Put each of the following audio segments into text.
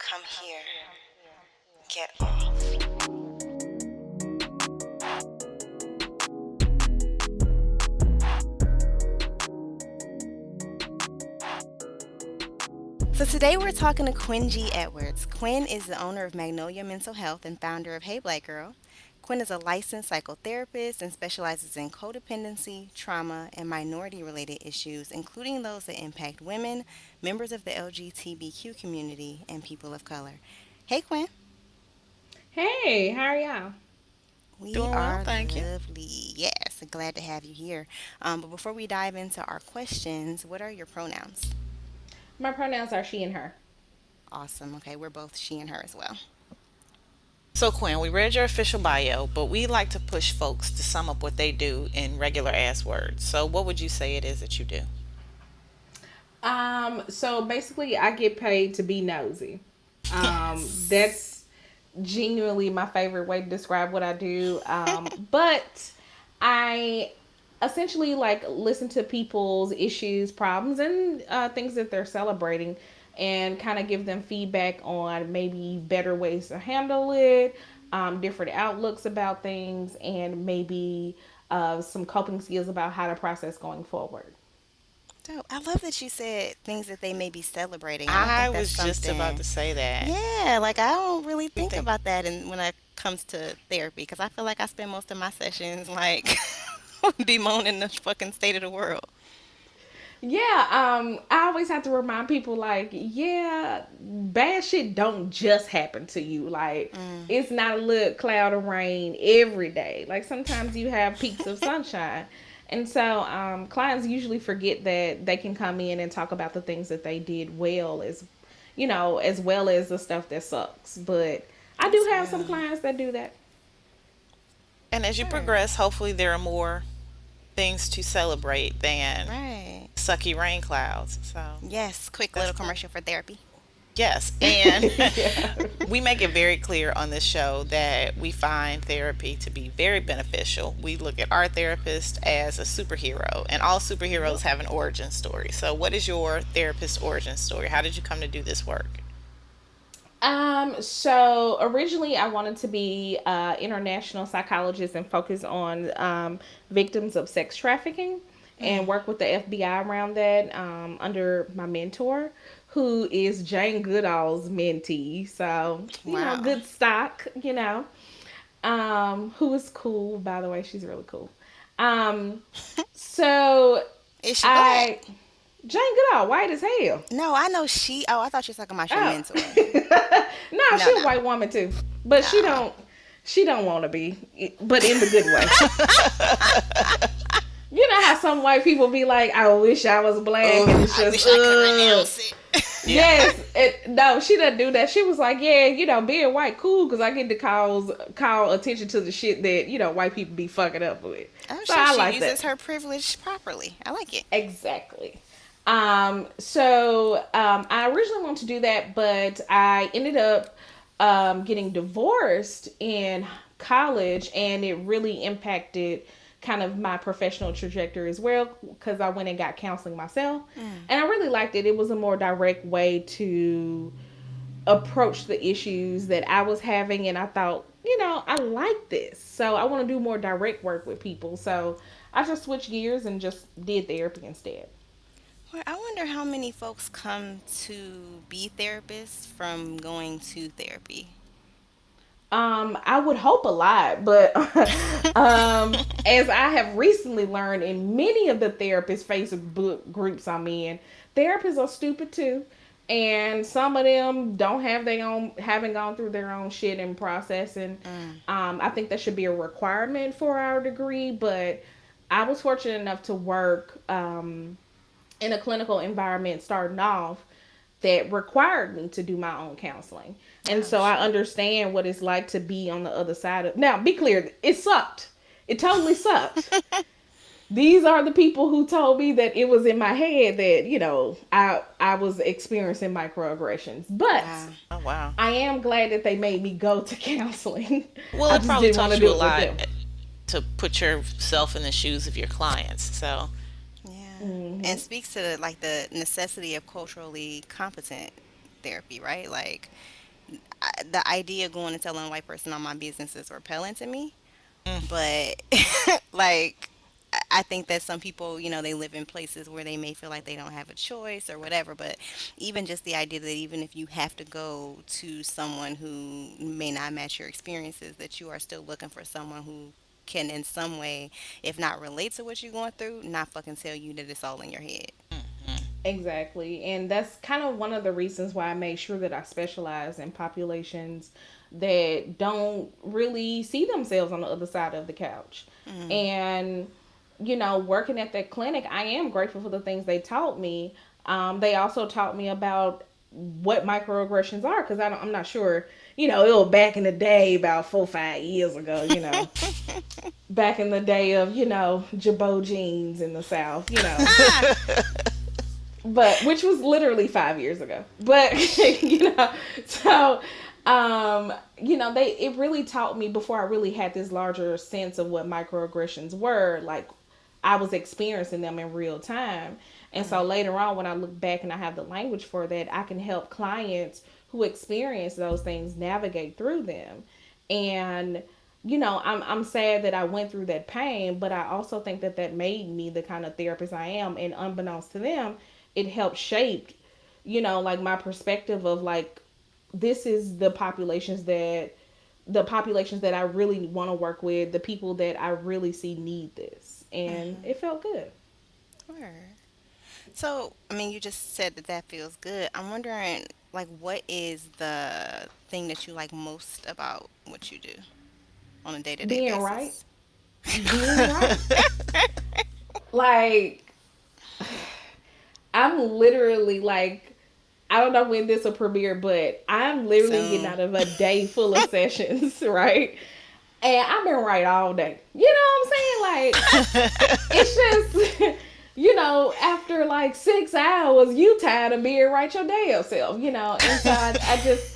Come here. Get off. So today we're talking to Quinn Gee-Edwards. Quinn is the owner of Magnolia Mental Health and founder of Hey Black Girl. Quinn is a licensed psychotherapist and specializes in codependency, trauma, and minority related issues, including those that impact women, members of the LGBTQ community, and people of color. Hey, Quinn. Hey, how are y'all? We Doing well, are thank you. lovely. Yes, glad to have you here. But before we dive into our questions, what are your pronouns? My pronouns are she and her. Awesome. Okay, we're both she and her as well. So, Quinn, we read your official bio, but we like to push folks to sum up what they do in regular ass words. So, what would you say it is that you do? So basically I get paid to be nosy. Yes. That's genuinely my favorite way to describe what I do. But I essentially like listen to people's issues, problems, and things that they're celebrating, and kind of give them feedback on maybe better ways to handle it, different outlooks about things, and maybe some coping skills about how to process going forward. So I love that you said things that they may be celebrating. I don't I think that's was just about something. to say that. Yeah, like I don't really You think think about that, and when it comes to therapy, because I feel like I spend most of my sessions like bemoaning the fucking state of the world. Yeah, I always have to remind people like, yeah, bad shit don't just happen to you. Like, Mm, it's not a little cloud of rain every day. Like sometimes you have peaks of sunshine. And so clients usually forget that they can come in and talk about the things that they did well as well as the stuff that sucks. But I do that's have some real. clients that do that. and as you Word. progress, hopefully there are more things to celebrate than Right. sucky rain clouds. So, Yes. Quick that's little cool. commercial for therapy. Yes, and Yeah. we make it very clear on this show that we find therapy to be very beneficial. We look at our therapist as a superhero, and all superheroes Yep. have an origin story. So, what is your therapist origin story? How did you come to do this work? So originally I wanted to be international psychologist and focus on victims of sex trafficking and Mm. work with the FBI around that under my mentor, who is Jane Goodall's mentee. So, Wow. good stock, who is cool, by the way. She's really cool. Um, so Is she black? I, Jane Goodall, white as hell. No, I know she. Oh, I thought you were talking about your Oh, mentor. no, No, she no. a white woman too, but she Oh. don't. She don't want to be, but in the good way. You know how some white people be like, "I wish I was black," and Oh, it's I just, wish I could renounce it. Yeah. yes. No, she doesn't do that. She was like, "Yeah, being white cool because I get to call attention to the shit that white people be fucking up with." Oh, So shit, I she like uses that. her privilege properly. I like it. Exactly. I originally wanted to do that, but I ended up getting divorced in college, and it really impacted kind of my professional trajectory as well because I went and got counseling myself, Mm. and I really liked it. It was a more direct way to approach the issues that I was having, and I thought, I like this, so I want to do more direct work with people. So I just switched gears and just did therapy instead. Well, I wonder how many folks come to be therapists from going to therapy. I would hope a lot, but as I have recently learned in many of the therapist Facebook groups I'm in, therapists are stupid too, and some of them don't have their own, haven't gone through their own shit and process, and Mm. I think that should be a requirement for our degree. But I was fortunate enough to work in a clinical environment starting off that required me to do my own counseling. And Oh, so I shit. understand what it's like to be on the other side of. Now, be clear, it sucked. It totally sucked. These are the people who told me that it was in my head that, I was experiencing microaggressions. But Wow. Oh, wow. I am glad that they made me go to counseling. Well, I it just probably didn't want to taught you do a it with lot them. to put yourself in the shoes of your clients. So, Yeah. And Hmm. speaks to the necessity of culturally competent therapy, right? Like, the idea of going and telling a white person all my business is repellent to me. Mm. But like, I think that some people, they live in places where they may feel like they don't have a choice or whatever. But even just the idea that even if you have to go to someone who may not match your experiences, that you are still looking for someone who can in some way, if not relate to what you're going through, not fucking tell you that it's all in your head. Exactly. And that's kind of one of the reasons why I made sure that I specialize in populations that don't really see themselves on the other side of the couch. Mm. And, working at that clinic, I am grateful for the things they taught me. They also taught me about what microaggressions are because I'm not sure, it was back in the day about 4, 5 years ago, back in the day of, Jabot jeans in the South, Ah! but which was literally 5 years ago. But so they it really taught me before I really had this larger sense of what microaggressions were. Like I was experiencing them in real time, and so later on, when I look back and I have the language for that, I can help clients who experience those things navigate through them. And I'm sad that I went through that pain, but I also think that that made me the kind of therapist I am. And unbeknownst to them, it helped shape, like my perspective of like, this is the populations that I really want to work with, the people that I really see need this. And it felt good. Word. So, I mean, you just said that that feels good. I'm wondering, like, what is the thing that you like most about what you do on a day to day Being right. basis? Being right. Like, I'm literally like, I don't know when this will premiere, but I'm literally getting Soon. out of a day full of sessions, right? And I've been right all day. You know what I'm saying? Like, it's just, after like 6 hours, you tired of being right your damn self, And so I just,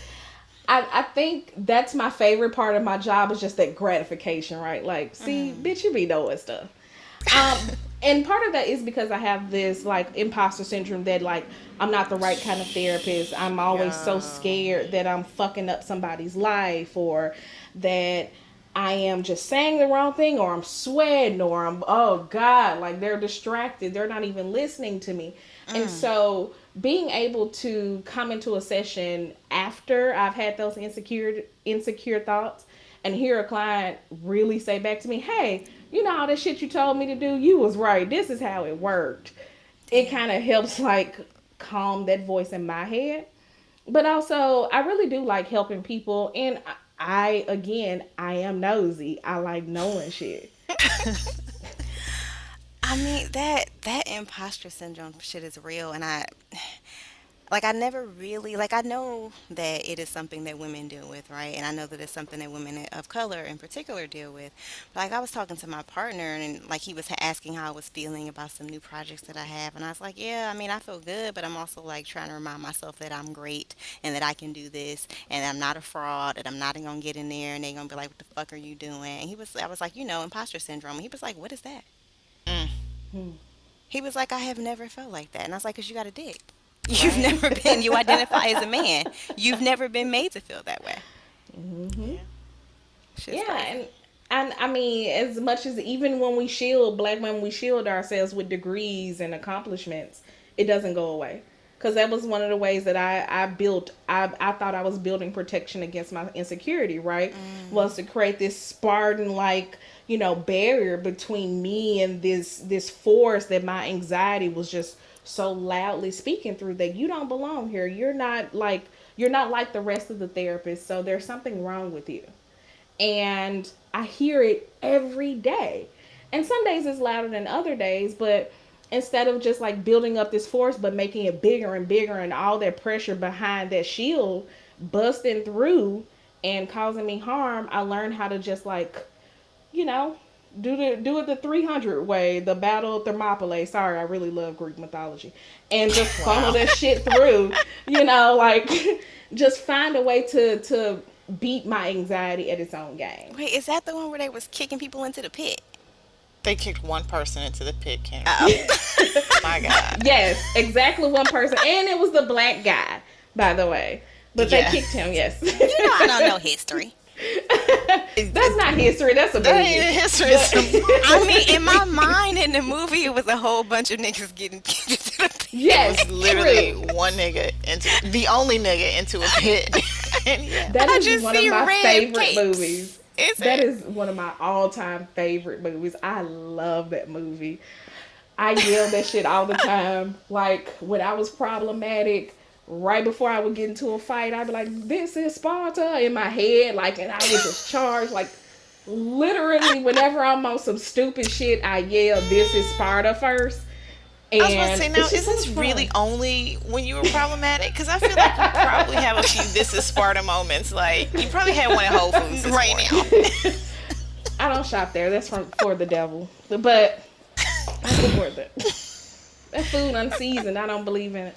I think that's my favorite part of my job is just that gratification, right? Like, see, Mm. bitch, you be knowing stuff. And part of that is because I have this like imposter syndrome that like I'm not the right kind of therapist. I'm always so Yo. scared that I'm fucking up somebody's life or that I am just saying the wrong thing or I'm sweating or I'm oh god, like they're distracted. They're not even listening to me. And Mm. so being able to come into a session after I've had those insecure thoughts and hear a client really say back to me, "Hey, all that shit you told me to do, you was right. This is how it worked." It Damn. kind of helps like calm that voice in my head. But also, I really do like helping people, and again, I am nosy. I like knowing shit. I mean, that imposter syndrome shit is real, and I never really, like, I know that it is something that women deal with, right? And I know that it's something that women of color in particular deal with. But like, I was talking to my partner, and like he was asking how I was feeling about some new projects that I have, and I was like, yeah, I mean, I feel good, but I'm also like trying to remind myself that I'm great and that I can do this and that I'm not a fraud, and I'm not gonna get in there and they're gonna be like, what the fuck are you doing? And I was like, imposter syndrome. And he was like, what is that? Mm. Hmm. He was like, I have never felt like that. And I was like, because you got a dick. You've Right? never been, you identify as a man. You've never been made to feel that way. Hmm. Yeah. Shit's Yeah, crazy. and I mean, as much as even when we shield black women, we shield ourselves with degrees and accomplishments, it doesn't go away. Because that was one of the ways that I built. I thought I was building protection against my insecurity. Right, Mm, was to create this Spartan like barrier between me and this force that my anxiety was just so loudly speaking through that you don't belong here. You're not like the rest of the therapists. So there's something wrong with you, and I hear it every day. And some days it's louder than other days, but instead of just like building up this force, but making it bigger and bigger, and all that pressure behind that shield busting through and causing me harm, I learned how to just like, you know, do it the 300 way, the battle of Thermopylae. Sorry, I really love Greek mythology, and just funnel Wow. that shit through. Like just find a way to beat my anxiety at its own game. wait, is that the one where they was kicking people into the pit? They kicked one person into the pit, Kendra. Oh. My God. Yes, exactly one person, and it was the black guy. by the way. But they Yeah. kicked him, yes. You know I don't know history. That's not history, that's a That movie. ain't history. But I mean, in my mind, in the movie, it was a whole bunch of niggas getting kicked into the pit. It yes, was literally true. one nigga into the only nigga into a pit. And yeah. That I is just one of see my red favorite capes. movies. Is That it? is one of my all-time favorite movies. I love that movie. I yelled that shit all the time. Like when I was problematic, right before I would get into a fight, I'd be like, "This is Sparta" in my head, like, and I would just charge. Like literally, whenever I'm on some stupid shit, I yell, "This is Sparta" first, I was about to and say, now, it's just is so much this really fun. only when you were problematic? Because I feel like you probably have a few "this is Sparta" moments. Like you probably had one at Whole Foods this Right morning. now. I don't shop there. That's for the devil. But I support that. That food unseasoned. I don't believe in it.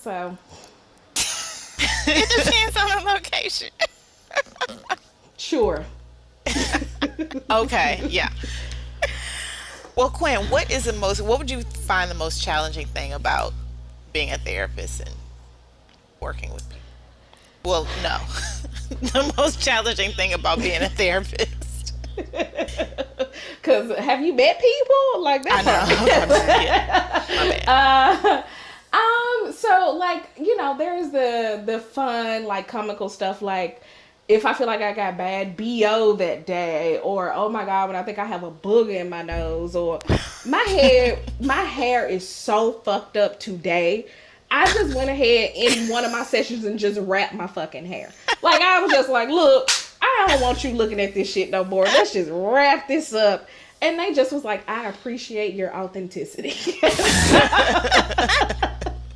So It depends on the location. sure. Okay, yeah. Well, Quinn, what would you find the most challenging thing about being a therapist and working with people? Well, no. The most challenging thing about being a therapist. Cause have you met people like I know. Yeah, my bad. that part? So like there's the fun like comical stuff like if I feel like I got bad BO that day, or oh my god, when I think I have a booger in my nose, or my hair is so fucked up today. I just went ahead in one of my sessions and just wrapped my fucking hair. Like I was just like, look, I don't want you looking at this shit no more. Let's just wrap this up. And they just was like, I appreciate your authenticity. So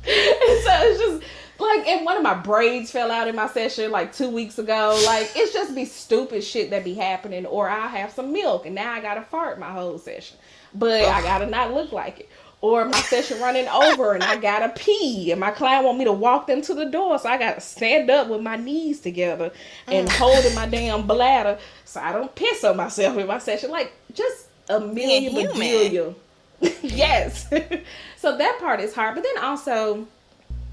it's just like, and one of my braids fell out in my session like 2 weeks ago. Like, it's just be stupid shit that be happening. Or I have some milk and now I gotta fart my whole session, but I gotta not look like it. Or my session running over and I gotta pee, and my client want me to walk them to the door, so I gotta stand up with my knees together and holding my damn bladder so I don't piss on myself in my session. Like, just a Being million human. bedelia. Yes. So that part is hard. But then also,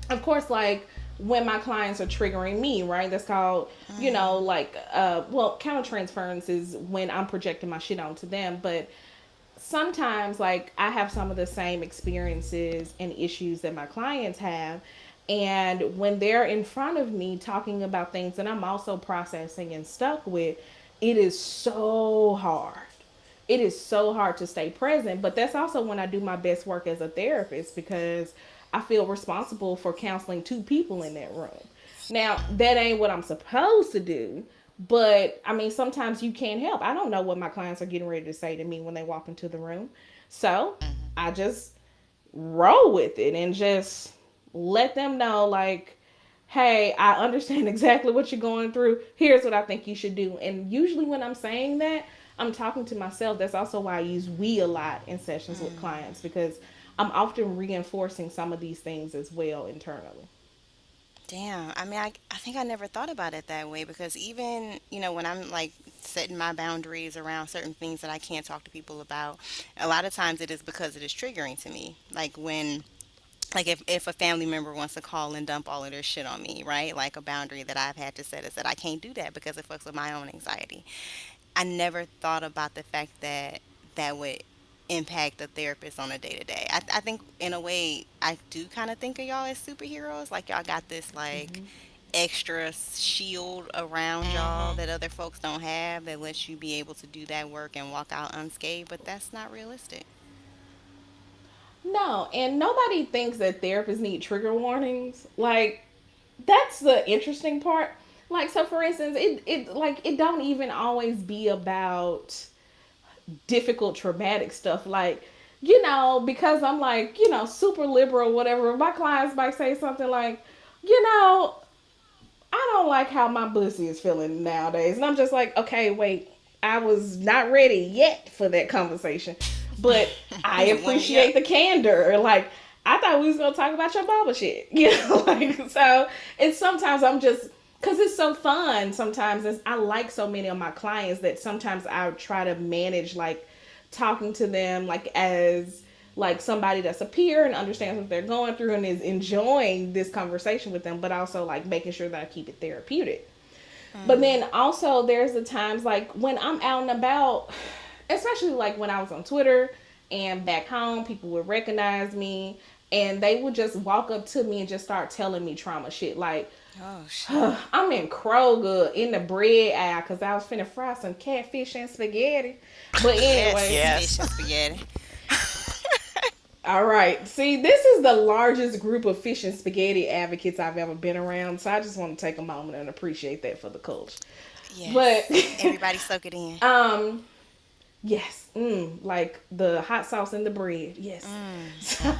of course, like when my clients are triggering me, right? That's called, like, well, countertransference is when I'm projecting my shit onto them. But sometimes, like, I have some of the same experiences and issues that my clients have. And when they're in front of me talking about things that I'm also processing and stuck with, it is so hard. It is so hard to stay present, but that's also when I do my best work as a therapist, because I feel responsible for counseling two people in that room. Now, that ain't what I'm supposed to do, but I mean, sometimes you can't help. I don't know what my clients are getting ready to say to me when they walk into the room. So I just roll with it and just let them know, like, hey, I understand exactly what you're going through. Here's what I think you should do. And usually when I'm saying that, I'm talking to myself. That's also why I use we a lot in sessions with clients, because I'm often reinforcing some of these things as well internally. Damn. I mean, I think I never thought about it that way because even, when I'm like setting my boundaries around certain things that I can't talk to people about, a lot of times it is because it is triggering to me. Like if a family member wants to call and dump all of their shit on me, right? Like a boundary that I've had to set is that I can't do that because it fucks with my own anxiety. I never thought about the fact that that would impact a therapist on a day to day. I think in a way I do kind of think of y'all as superheroes. Like y'all got this like Mm-hmm. extra shield around y'all Hmm. that other folks don't have that lets you be able to do that work and walk out unscathed. But that's not realistic. No, and nobody thinks that therapists need trigger warnings. Like, that's the interesting part. Like, so for instance, it don't even always be about difficult traumatic stuff. Like, because I'm like, super liberal, whatever, my clients might say something like, you know I don't like how my pussy is feeling nowadays. And I'm just like, okay, wait, I was not ready yet for that conversation. But I You went, yep. appreciate the candor. Like, I thought we was gonna talk about your baba shit. Like, so it's sometimes I'm just, cause it's so fun sometimes. I like so many of my clients that sometimes I try to manage like talking to them like as like somebody that's a peer and understands what they're going through and is enjoying this conversation with them, but also like making sure that I keep it therapeutic. But Mm. then also there's the times like when I'm out and about, especially like when I was on Twitter and back home, people would recognize me and they would just walk up to me and just start telling me trauma shit. Like, Oh shit. I'm in Kroger in the bread aisle because I was finna fry some catfish and spaghetti. But Yes, anyway, Yes. fish and spaghetti. all right. See, this is the largest group of fish and spaghetti advocates I've ever been around. So I just want to take a moment and appreciate that for the culture. But Yes. Everybody soak it in. um yes, like the hot sauce and the bread. Yes. Mm. So,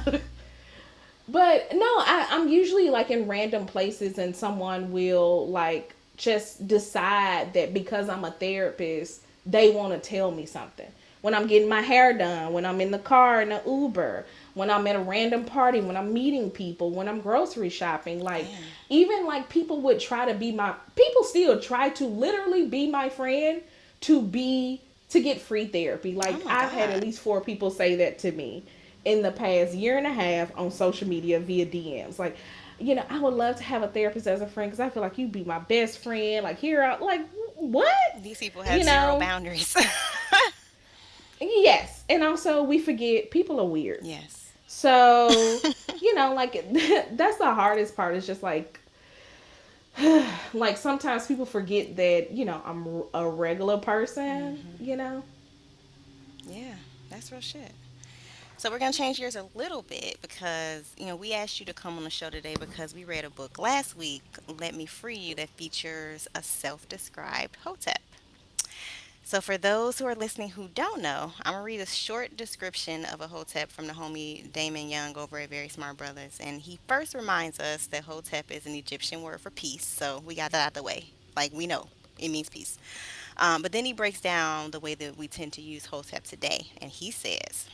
but no, I'm usually like in random places and someone will like just decide that because I'm a therapist, they want to tell me something. When I'm getting my hair done, when I'm in the car in an Uber, when I'm at a random party, when I'm meeting people, when I'm grocery shopping, like Damn. even like people would try to be my people still try to literally be my friend to get free therapy. Oh Like my I've had at God. least 4 people say that to me in the past year and a half on social media via DMs. Like, I would love to have a therapist as a friend because I feel like you'd be my best friend. Like, here, like, what? These people have You zero know, boundaries. yes. And also, we forget people are weird. Yes. So, like, that's the hardest part. Is just like sometimes people forget that, I'm a regular person, Hmm. Yeah, that's real shit. So we're gonna change gears a little bit because we asked you to come on the show today because we read a book last week, "Let Me Free You," that features a self-described hotep. So for those who are listening who don't know, I'm gonna read a short description of a hotep from the homie Damon Young over at Very Smart Brothers, and he first reminds us that hotep is an Egyptian word for peace. So we got that out the way, like we know it means peace. But then he breaks down the way that we tend to use hotep today, and he says,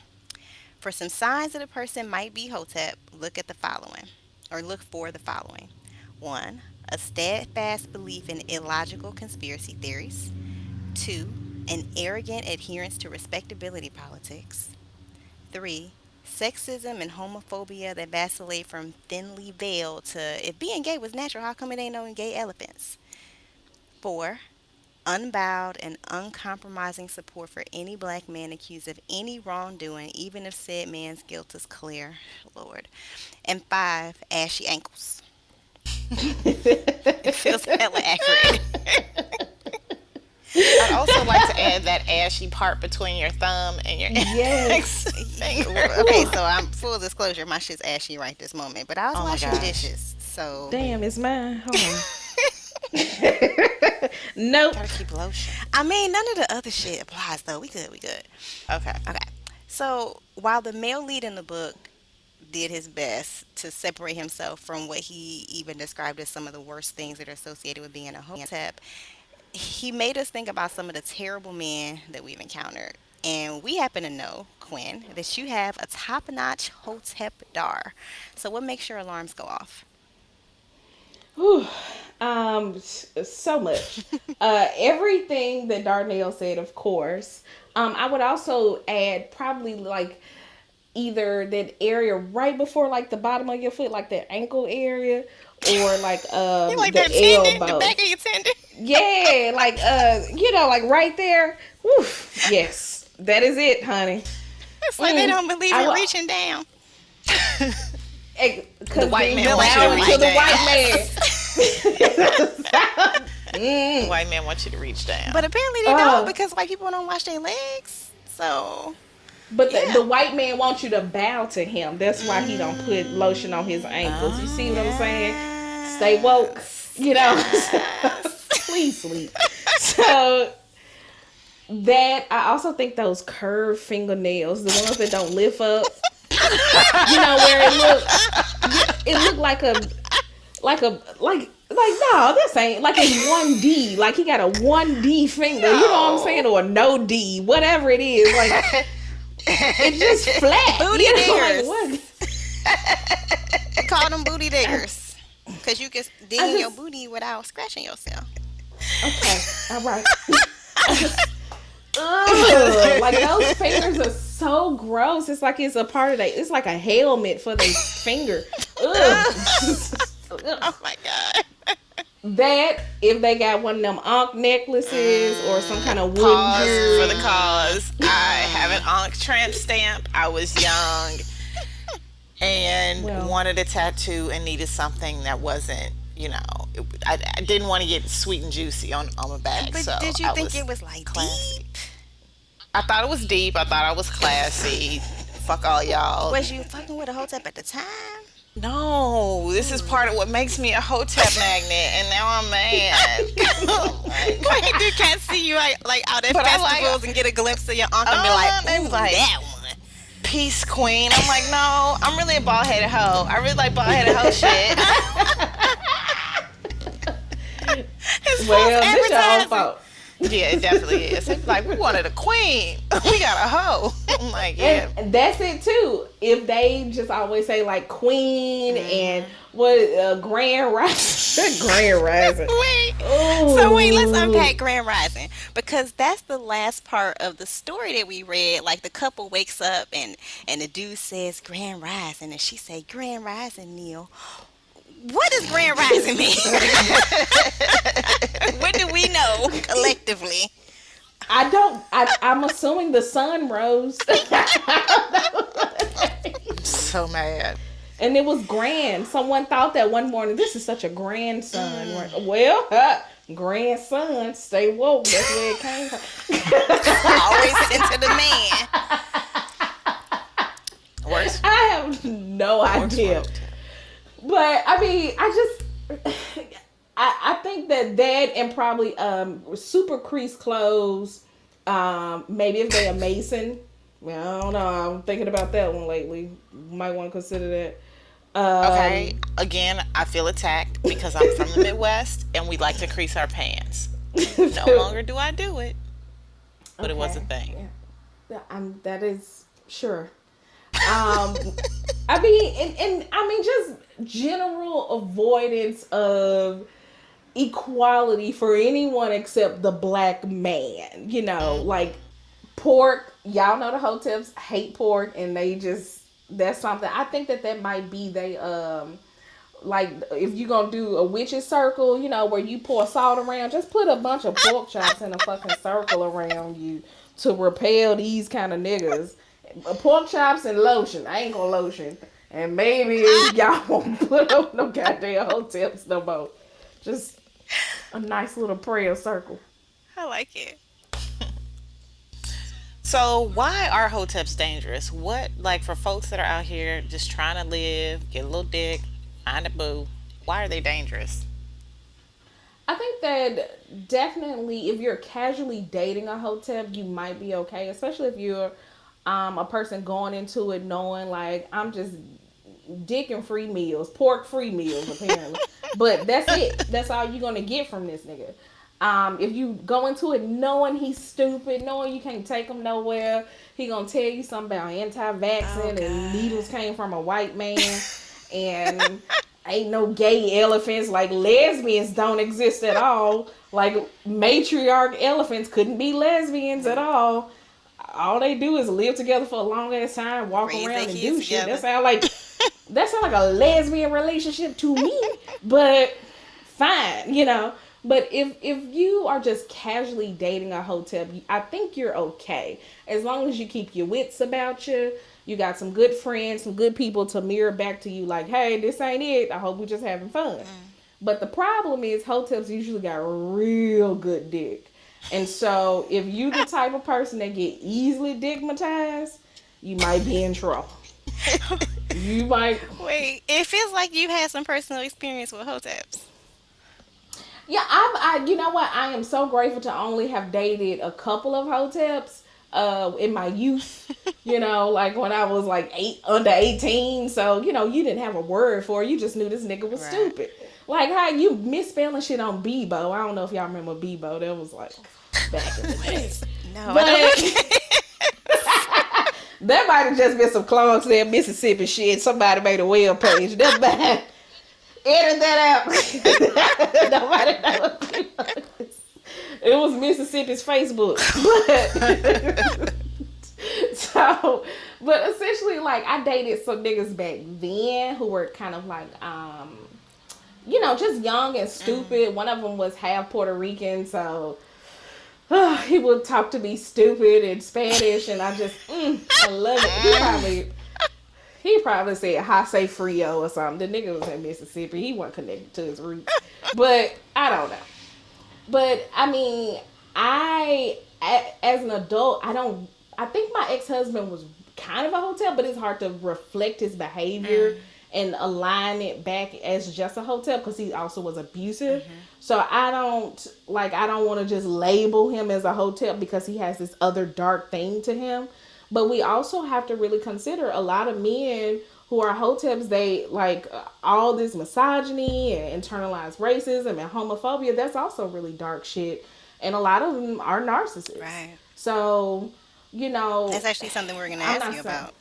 for some signs that a person might be hotep, look at the following, or look for the following: one, a steadfast belief in illogical conspiracy theories. Two, an arrogant adherence to respectability politics. Three, sexism and homophobia that vacillate from thinly veiled to, if being gay was natural, how come it ain't no gay elephants? Four, unbowed and uncompromising support for any black man accused of any wrongdoing, even if said man's guilt is clear. Lord. And five, ashy ankles. It feels hella accurate. I'd also like to add that ashy part between your thumb and your index Yes. finger. Okay, Ooh, so I'm full disclosure, my shit's ashy right this moment, but I was Oh my washing gosh. dishes, so damn, it's mine. Hold on. Nope. Gotta keep lotion. I mean, none of the other shit applies though. We good, we good. Okay. Okay. So while the male lead in the book did his best to separate himself from what he even described as some of the worst things that are associated with being a hotep, he made us think about some of the terrible men that we've encountered. And we happen to know, Quinn, that you have a top notch hotep dar. So, what makes your alarms go off? Whew. So much. Everything that Darnell said, of course. I would also add probably like either that area right before like the bottom of your foot, like that ankle area, or like You like the that tendon, the elbow. back of your tendon? Yeah, like like right there. Whew. Yes, that is it, honey. It's like they don't believe I in will, reaching down. The because white they man wants you to bowing reach to the down. white man. The white man wants you to reach down. But apparently they don't uh, because white people don't wash their legs. So, but the yeah. white man wants you to bow to him. That's why he don't put lotion on his ankles. You Oh, see what I'm saying? Stay woke. yes. You know. Yes. Please sleep. So that I also think those curved fingernails, the ones that don't lift up, where it look like no, this ain't like it's 1D. Like he got a 1D finger, you know what I'm saying, No. or no D, whatever it is. Like it's just flat. Booty Like diggers. what? Call them booty diggers. Because you can dig I in your just booty without scratching yourself. okay, all right. Ugh, like those fingers are so gross. It's like it's a part of it's like a helmet for the finger. Ugh. Oh my god. That if they got one of them ankh necklaces or some kind of wooden Pause for the jewelry. cause. I have an Ankh tramp stamp. I was young and Well, wanted a tattoo and needed something that wasn't, I didn't want to get sweet and juicy on my back, But so did you I think was it was like classy. deep? I thought it was deep. I thought I was classy. Fuck all y'all. Was you fucking with a hotep at the time? No, this is part of what makes me a hotep magnet, and now I'm mad. Why do cats see you like out at But I festivals and get a glimpse of your uncle and be like, they ooh, was like, that one? peace queen. I'm like, no, I'm really a bald headed hoe. I really like bald headed hoe shit. It's false well, this your own advertising. fault. Yeah, it definitely is. They be like, we wanted a queen. We got a hoe. I'm like, yeah. And that's it too. If they just always say like queen and what grand rising, grand rising. Wait. Ooh. So wait, let's unpack Grand Rising because that's the last part of the story that we read. Like the couple wakes up and the dude says Grand Rising and she say Grand Rising, Neil. What does Grand Rising mean? What do we know collectively? I don't. I'm assuming the sun rose, I'm so mad. and it was grand. Someone thought that one morning. This is such a grand sun. Well, grandson, stay woke. That's where it came from. Always center the man. Works. I have no Works for idea. hotep. But I mean, I think that and probably super creased clothes. Maybe if they're a mason. Well, I don't know. I'm thinking about that one lately. Might want to consider that. Okay, again, I feel attacked because I'm from the Midwest and we like to crease our pants. No longer do I do it, but it was a thing. Yeah. That is sure. I mean, and I mean, just general avoidance of equality for anyone except the black man. You know, like pork. Y'all know the hoteps hate pork, and that's something. I think that might be like if you're gonna do a witch's circle, you know, where you pour salt around, just put a bunch of pork chops in a fucking circle around you to repel these kind of niggas. Pork chops and lotion. I ain't gonna lotion. And maybe y'all won't put up no goddamn hotels no more. Just a nice little prayer circle. I like it. So why are hoteps dangerous? What, like, for folks that are out here just trying to live, get a little dick, find a boo, why are they dangerous? I think that definitely if you're casually dating a hotep, you might be okay, especially if you're a person going into it knowing like I'm just dick and free meals, pork free meals apparently. But that's it. That's all you're gonna get from this nigga. If you go into it knowing he's stupid, knowing you can't take him nowhere, he gonna tell you something about anti-vaccine and needles came from a white man and ain't no gay elephants, like lesbians don't exist at all. Like matriarch elephants couldn't be lesbians at all. All they do is live together for a long ass time, walk Raise around their and kids do shit. together. That sound like a lesbian relationship to me. But fine, you know. But if you are just casually dating a hotep, I think you're okay. As long as you keep your wits about you, you got some good friends, some good people to mirror back to you like, hey, this ain't it. I hope we're just having fun. But the problem is hoteps usually got real good dick. And so if you the type of person that get easily digmatized, you might be in trouble. You might. Wait, it feels like you had some personal experience with hoteps. Yeah, you know what? I am so grateful to only have dated a couple of hoteps in my youth. You know, like when I was like under 18. So, you know, you didn't have a word for it. You just knew this nigga was stupid. Like how you misspelling shit on Bebo. I don't know if y'all remember Bebo. That was like back in the day. No, But I don't. that might have just been some Clonsdale, Mississippi shit. Somebody made a web page. That bad. Edit that out. Nobody knows. It was Mississippi's Facebook, but so, but essentially, like I dated some niggas back then who were kind of like, just young and stupid. One of them was half Puerto Rican, so he would talk to me stupid in Spanish, and I love it. He probably said "Hase Frio" or something. The nigga was in Mississippi. He wasn't connected to his roots, but I don't know. But I mean, as an adult, I don't. I think my ex husband was kind of a hotel, but it's hard to reflect his behavior and align it back as just a hotel because he also was abusive. So I don't want to just label him as a hotel because he has this other dark thing to him. But we also have to really consider a lot of men who are hoteps, they like all this misogyny and internalized racism and homophobia. That's also really dark shit. And a lot of them are narcissists. Right. So, That's actually something we're going to I'm ask not you saying. about.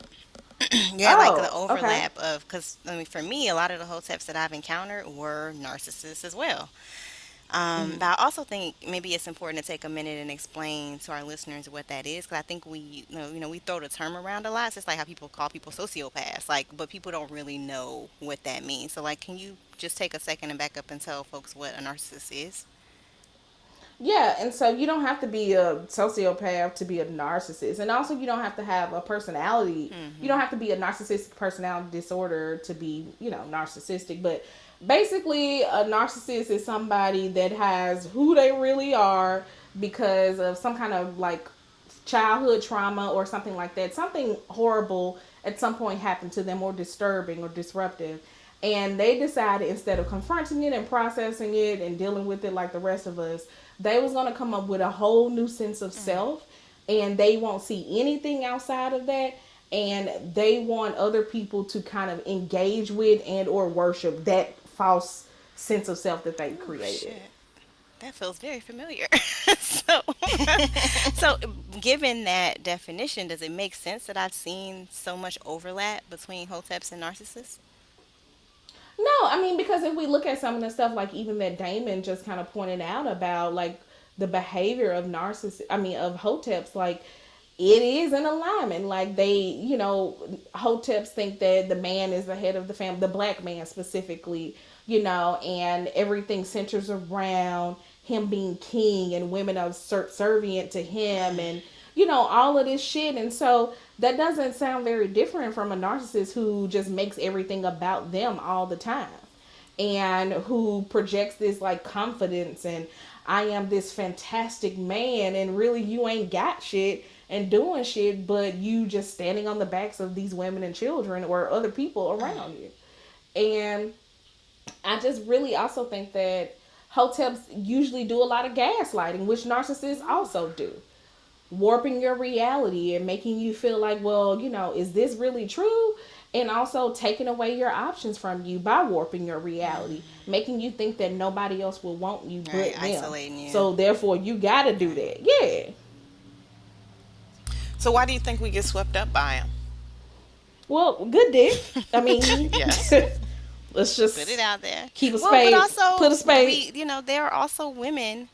Yeah, like the Oh, okay. overlap of, because I mean, for me, a lot of the hoteps that I've encountered were narcissists as well. But I also think maybe it's important to take a minute and explain to our listeners what that is, because I think we throw the term around a lot. It's just like how people call people sociopaths, like, but people don't really know what that means. So, like, can you just take a second and back up and tell folks what a narcissist is? Yeah, and so you don't have to be a sociopath to be a narcissist. And also, you don't have to have a personality. You don't have to be a narcissistic personality disorder to be, narcissistic. But basically, a narcissist is somebody that has who they really are because of some kind of like childhood trauma or something like that. Something horrible at some point happened to them or disturbing or disruptive. And they decided instead of confronting it and processing it and dealing with it like the rest of us, they was going to come up with a whole new sense of self, and they won't see anything outside of that, and they want other people to kind of engage with and or worship that false sense of self that they Oh created. shit. That feels very familiar. so, so given that definition, does it make sense that I've seen so much overlap between hoteps and narcissists? No, I mean, because if we look at some of the stuff, like even that Damon just kind of pointed out about, like the behavior of of hoteps, like it is an alignment. Like hoteps think that the man is the head of the family, the black man specifically, and everything centers around him being king and women are subservient to him and, all of this shit. And so that doesn't sound very different from a narcissist who just makes everything about them all the time and who projects this like confidence and I am this fantastic man and really you ain't got shit and doing shit but you just standing on the backs of these women and children or other people around you. And I just really also think that hoteps usually do a lot of gaslighting, which narcissists also do, warping your reality and making you feel like, well, is this really true? And also taking away your options from you by warping your reality, making you think that nobody else will want you Right, but them. isolating you. So therefore, you gotta do Right. that. Yeah. So why do you think we get swept up by him? Well, good dick. I mean, Yes. let's Put it just out there. keep a Well, but spade. Put also a spade. there are also women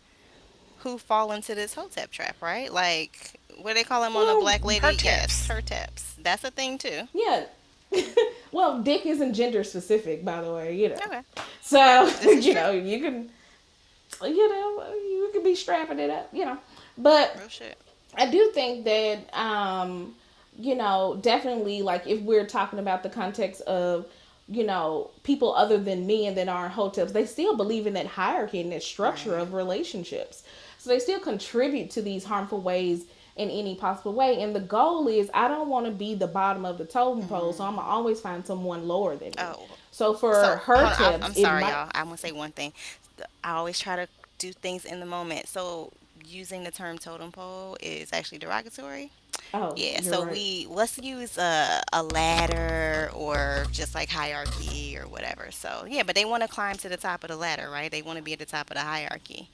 who fall into this hotep trap, right? Like, what they call them on a Well, black lady? Her Yes, tips. hoteps. That's a thing too. yeah. Well, dick isn't gender specific, by the way. Okay, So, this is true. you can be strapping it up. But Real shit. I do think that, definitely, like, if we're talking about the context of, people other than men that aren't hoteps, they still believe in that hierarchy and that structure Right. of relationships. So they still contribute to these harmful ways in any possible way. And the goal is, I don't want to be the bottom of the totem pole, so I'm going to always find someone lower than me. Oh, So for so her hold on. tips, I'm it sorry, might. y'all. I'm gonna say one thing. I always try to do things in the moment. So using the term totem pole is actually derogatory. Oh, Yeah, you're so right. let's use a ladder or just like hierarchy or whatever. So yeah, but they want to climb to the top of the ladder, right? They want to be at the top of the hierarchy.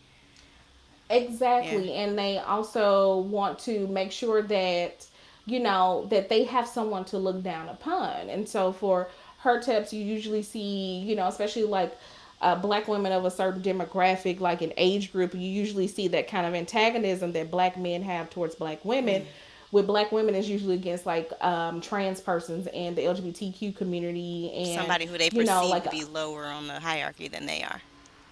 Yeah. Exactly. And they also want to make sure that, that they have someone to look down upon. And so for her tips, you usually see, especially like black women of a certain demographic, like an age group, you usually see that kind of antagonism that black men have towards black women. With black women, it's usually against like trans persons and the LGBTQ community, and Somebody who they perceive like to be lower on the hierarchy than they are.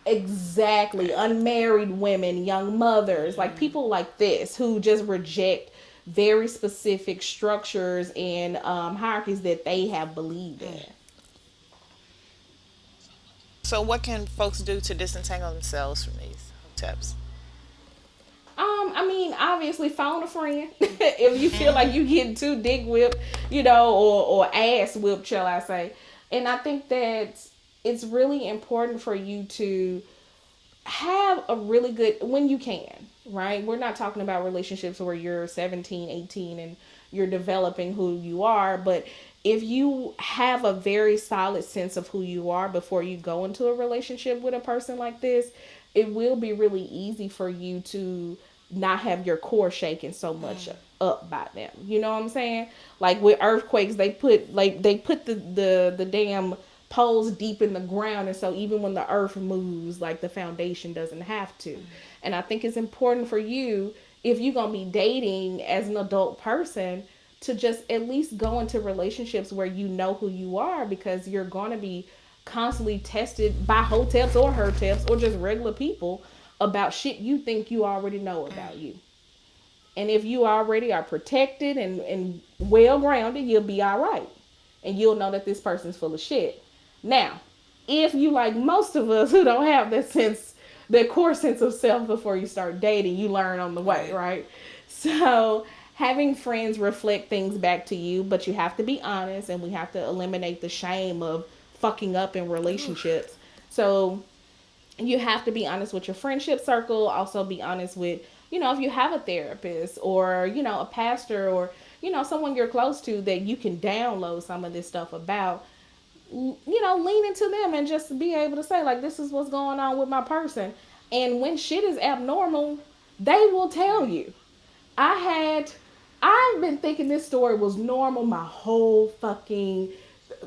exactly unmarried women, young mothers, like Mm. people like this who just reject very specific structures and hierarchies that they have believed Mm. in. So, what can folks do to disentangle themselves from these hoteps? I mean, obviously, phone a friend if you feel like you getting too dick whipped, you know, or ass whipped, shall I say? And I think that it's really important for you to have a really good when you can, right? We're not talking about relationships where you're 17, 18, and you're developing who you are, but if you have a very solid sense of who you are before you go into a relationship with a person like this, it will be really easy for you to not have your core shaken so much up by them. You know what I'm saying? Like with earthquakes, they put the damn poles deep in the ground, and so even when the earth moves, like the foundation doesn't have to. And I think it's important for you, if you're gonna be dating as an adult person, to just at least go into relationships where you know who you are, because you're gonna be constantly tested by hoteps or herteps or just regular people about shit you think you already know about you. And if you already are protected and well grounded, you'll be all right. And you'll know that this person's full of shit. Now, if you like most of us who don't have that sense, that core sense of self before you start dating, you learn on the way, Right. right? So having friends reflect things back to you, but you have to be honest, and we have to eliminate the shame of fucking up in Oof. relationships. So you have to be honest with your friendship circle, also be honest with, if you have a therapist or, a pastor or, someone you're close to that you can download some of this stuff about, lean into them and just be able to say, like, this is what's going on with my person. And when shit is abnormal, they will tell you. I had, I've been thinking this story was normal my whole fucking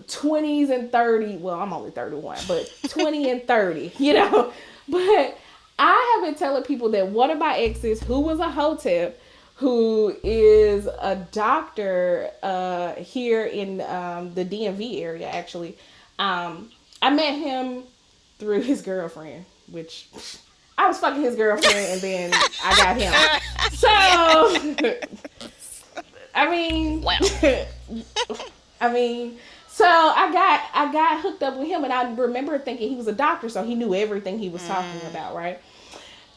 20s and 30. Well, I'm only 31, but 20 and 30, But I have been telling people that one of my exes, who was a hotep, who is a doctor here in the DMV area, actually. I met him through his girlfriend, which I was fucking his girlfriend and then I got him. So, I mean, Well, I mean, so I got hooked up with him, and I remember thinking he was a doctor, so he knew everything he was talking Mm. about, right?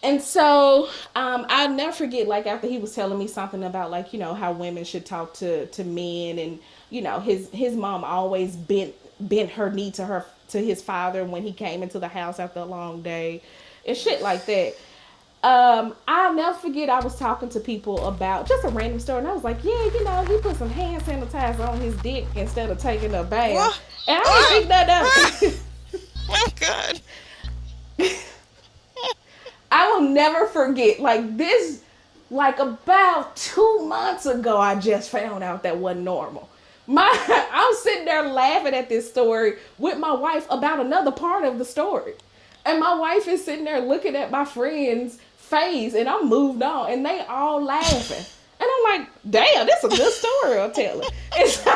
And so I'll never forget, like, after he was telling me something about, like, how women should talk to men, and his mom always bent her knee to his father when he came into the house after a long day, and shit like that. I'll never forget, I was talking to people about just a random story, and I was like, yeah, he put some hand sanitizer on his dick instead of taking a bath. What? And I didn't Ah! think nothing of Ah! it. Oh God. I will never forget, like, this, like, about 2 months ago, I just found out that wasn't normal. I was sitting there laughing at this story with my wife about another part of the story. And my wife is sitting there looking at my friend's face, and I'm moved on, and they all laughing. And I'm like, damn, this is a good story I'm telling. And so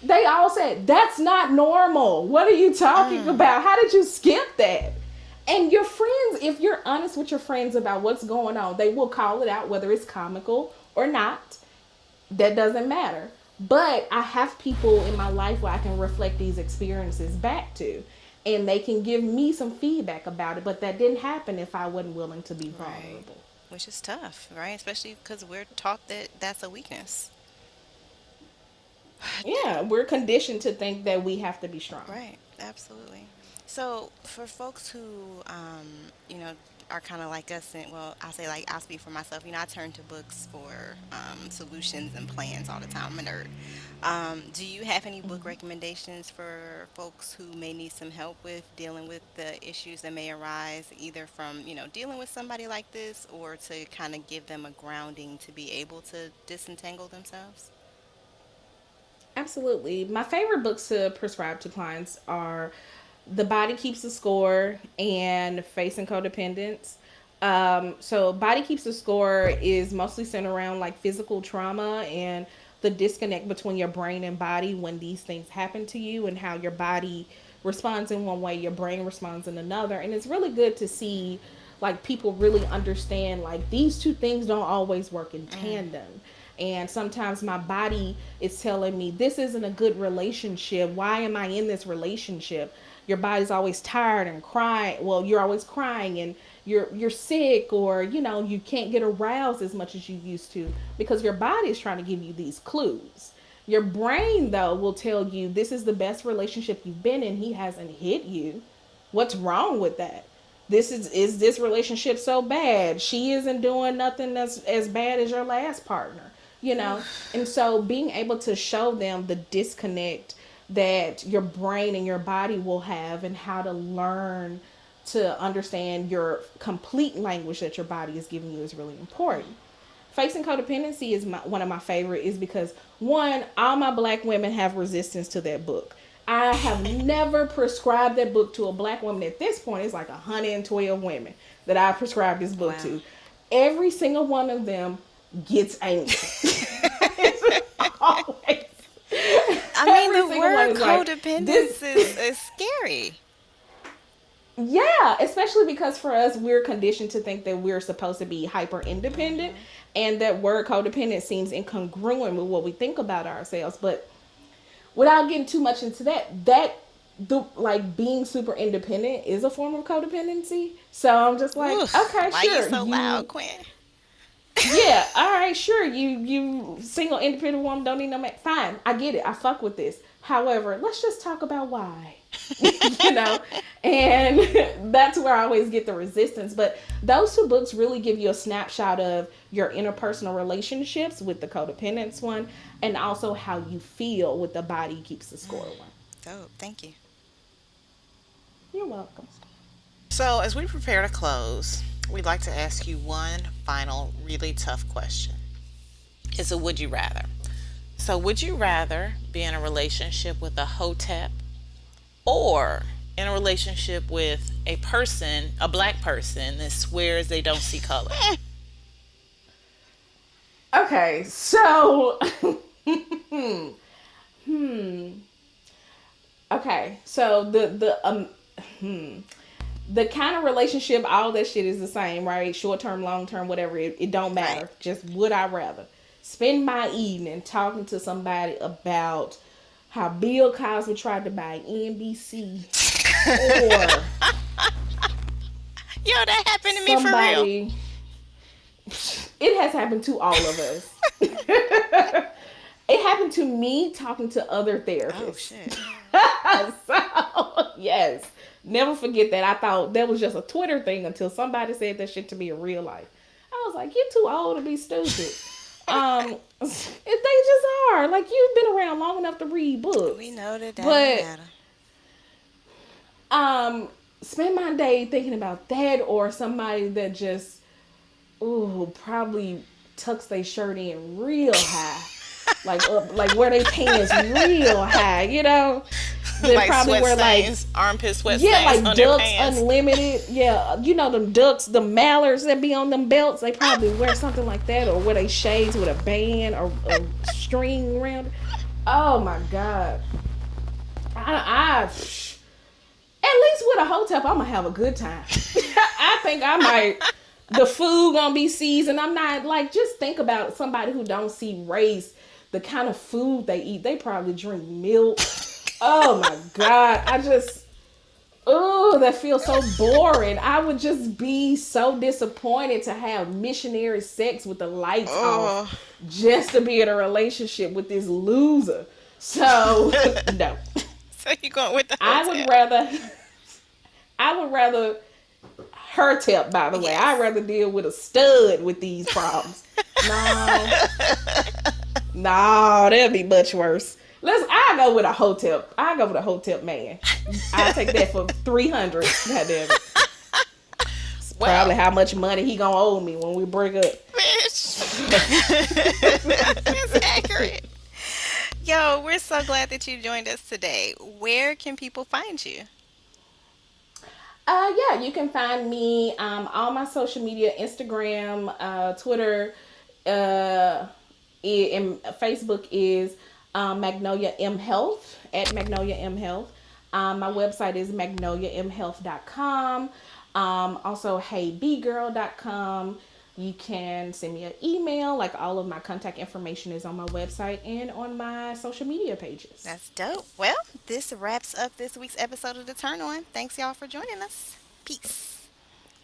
they all said, that's not normal. What are you talking Mm. about? How did you skip that? And your friends, if you're honest with your friends about what's going on, they will call it out, whether it's comical or not. That doesn't matter. But I have people in my life where I can reflect these experiences back to, and they can give me some feedback about it. But that didn't happen if I wasn't willing to be Right. vulnerable. Which is tough, right? Especially because we're taught that that's a weakness. Yeah, we're conditioned to think that we have to be strong. Right, absolutely. So for folks who, are kind of like us, and well, I'll say like I'll speak for myself. I turn to books for solutions and plans all the time. I'm a nerd. Do you have any book recommendations for folks who may need some help with dealing with the issues that may arise, either from dealing with somebody like this, or to kind of give them a grounding to be able to disentangle themselves? Absolutely. My favorite books to prescribe to clients are The Body Keeps the Score, and Facing Codependence. So Body Keeps the Score is mostly centered around like physical trauma and the disconnect between your brain and body when these things happen to you, and how your body responds in one way, your brain responds in another. And it's really good to see like people really understand like these two things don't always work in tandem. And sometimes my body is telling me this isn't a good relationship. Why am I in this relationship? Your body's always tired and crying. Well, you're always crying, and you're sick, or you can't get aroused as much as you used to, because your body is trying to give you these clues. Your brain though will tell you this is the best relationship you've been in. He hasn't hit you. What's wrong with that? Is this relationship so bad? She isn't doing nothing that's as bad as your last partner, you know? And so being able to show them the disconnect that your brain and your body will have, and how to learn to understand your complete language that your body is giving you is really important. Facing Codependency is one of my favorite, is because one, all my black women have resistance to that book. I have never prescribed that book to a black woman. At this point, it's like 112 women that I prescribed this book Wow. to. Every single one of them gets angry. It's always. I mean, Every the single one word is like, codependence is scary. yeah, especially because for us, we're conditioned to think that we're supposed to be hyper independent, and that word codependent seems incongruent with what we think about ourselves. But without getting too much into the like being super independent is a form of codependency. So I'm just like, Oof. okay, Why you sure, so loud, Quinn? yeah, all right, sure, you single independent woman don't need no man. Fine, I get it. I fuck with this. However, let's just talk about why. you know, and that's where I always get the resistance. But those two books really give you a snapshot of your interpersonal relationships with the codependence one, and also how you feel with the Body Keeps the Score one. Dope. Thank you. You're welcome. So, as we prepare to close, we'd like to ask you one final, really tough question. It's a would you rather. So, would you rather be in a relationship with a hotep, or in a relationship with a person, a black person, that swears they don't see color? Okay, so okay, so the kind of relationship, all that shit is the same, right? Short term, long term, whatever. It don't Right. matter. Just would I rather spend my evening talking to somebody about how Bill Cosby tried to buy NBC, or Yo, that happened to me for real. somebody. It has happened to all of us. It happened to me talking to other Oh therapists. shit. So, yes. Never forget that. I thought that was just a Twitter thing until somebody said that shit to me in real life. I was like, you're too old to be stupid. They just are. Like, you've been around long enough to read books. We know that that don't But matter. spend my day thinking about that, or somebody that just probably tucks their shirt in real high. Like up, like where they pants real high, They Like probably sweat wear like, stains, armpit sweat yeah, stains like on their Ducks pants. Unlimited. Yeah, them Ducks, the mallards that be on them belts. They probably wear something like that, or wear they shades with a band or a string around it. Oh my god! At least with a hotel, I'm gonna have a good time. I think I might. The food gonna be seasoned. I'm not like, just think about somebody who don't see race. The kind of food they eat, they probably drink milk. Oh my god, that feels so boring. I would just be so disappointed to have missionary sex with the lights Oh, off, just to be in a relationship with this loser. So no, So you going with the I hotel? would rather. I would rather her tip. By the way, Yes. I'd rather deal with a stud with these problems. No, no, that'd be much worse. I go with a hotel. I go with a hotel man. I take that for 300. God damn it. Probably well, how much money he gonna owe me when we break up. Bitch. That's accurate. Yo, we're so glad that you joined us today. Where can people find you? yeah, you can find me all my social media, Instagram, Twitter, and Facebook is Magnolia M Health, at Magnolia M Health. My website is magnoliamhealth.com. Also, heybgirl.com. You can send me an email. Like, all of my contact information is on my website and on my social media pages. That's dope. Well, this wraps up this week's episode of The Turn On. Thanks, y'all, for joining us. Peace.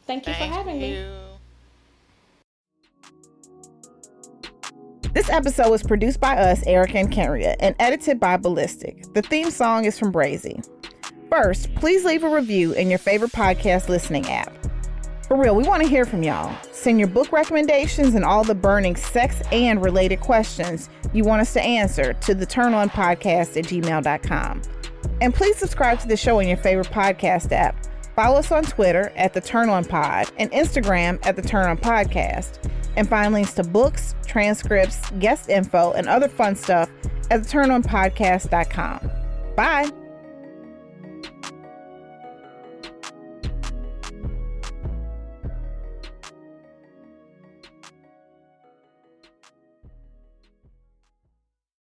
Thank you for Thank having me. you. This episode was produced by us, Erica and Kenria, and edited by Ballistic. The theme song is from Brazy. First, please leave a review in your favorite podcast listening app. For real, we want to hear from y'all. Send your book recommendations and all the burning sex and related questions you want us to answer to theturnonpodcast@gmail.com. And please subscribe to the show in your favorite podcast app. Follow us on Twitter at The Turn On Pod and Instagram at The Turn On Podcast. And find links to books, transcripts, guest info, and other fun stuff at theturnonpodcast.com. Bye.